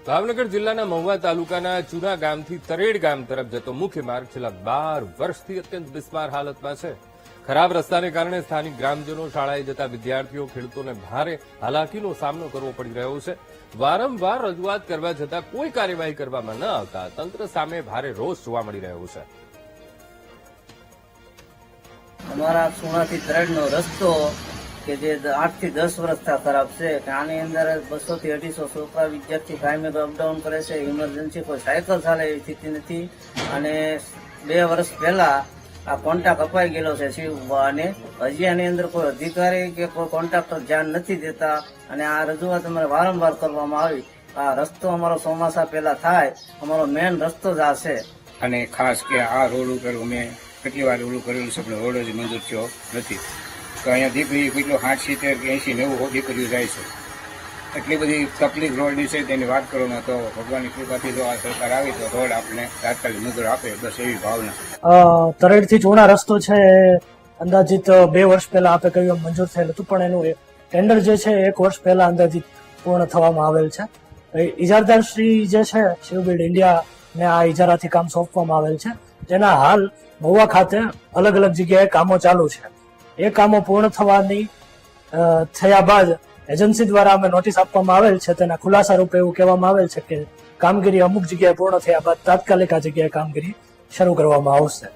ભાવનગર જિલ્લાના મહુવા તાલુકાના ચુના ગામથી તરેડ ગામ તરફ જતો મુખ્ય માર્ગ છેલ્લા 12 વર્ષથી અત્યંત બિસ્માર હાલતમાં છે. ખરાબ રસ્તાને કારણે સ્થાનિક ગ્રામજનો, શાળાએ જતા વિદ્યાર્થીઓ, ખેડૂતોને ભારે હાલાકીનો સામનો કરવો પડી રહ્યો છે. વારંવાર રજૂઆત કરવા છતાં કોઈ કાર્યવાહી કરવામાં ન આવતા તંત્ર સામે ભારે રોષ જોવા મળી રહ્યો છે. અમારા સુણાથી તરેડનો રસ્તો કે જે 8 થી 10 વર્ષથી ખરાબ છે કે આની અંદર 200 થી 250 છોકરા વિદ્યાર્થી કાયમી અપડાઉન કરે છે. ઇમરજન્સી કોઈ સાયકલ ચાલે એવી સ્થિતિ નથી. અને 2 વર્ષ પહેલા આ કોન્ટ્રાક્ટ અપાઈ ગયેલો છે અને હજી આની અંદર કોઈ અધિકારી કે કોઈ કોન્ટ્રાક્ટર ધ્યાન નથી દેતા. અને આ રજૂઆત અમારે વારંવાર કરવામાં આવી. આ રસ્તો અમારો ચોમાસા પહેલા થાય, અમારો મેન રસ્તો જ આ છે. અને ખાસ કે આ રોડ ઉપર અમે કેટલી વાર ઓલું કરેલું છે પણ રોડ જ મંજૂર થયો નથી. તો અહીંયા દીકરી કેટલો 60, 70 કે 80, 90 દીકરીઓ જાય છે. એટલી બધી તકલીફ રોડની છે તેની વાત કરો ને તો ભગવાનની કૃપાથી જો આ સરકાર આવી તો રોડ આપણે તાત્કાલિક મંજૂર આપે, બસ એવી ભાવના. તરેડ થી ચોણા રસ્તો છે અંદાજિત 2 વર્ષ પહેલા આપે કહ્યું મંજૂર થયેલ હતું, પણ એનું ટેન્ડર જે છે 1 વર્ષ પહેલા અંદાજિત પૂર્ણ થવામાં આવેલ છે. ઇજારદાર શ્રી જે છે શિવ બિલ્ડ ઇન્ડિયા ને આ ઇજારાથી કામ સોંપવામાં આવેલ છે, જેના હાલ મહુવા ખાતે અલગ અલગ જગ્યાએ કામો ચાલુ છે. એ કામો પૂર્ણ થયા બાદ એજન્સી દ્વારા અમે નોટિસ આપવામાં આવેલ છે. તેના ખુલાસા રૂપે એવું કહેવામાં આવેલ છે કે કામગીરી અમુક જગ્યાએ પૂર્ણ થયા બાદ તાત્કાલિક આ જગ્યાએ કામગીરી શરૂ કરવામાં આવશે.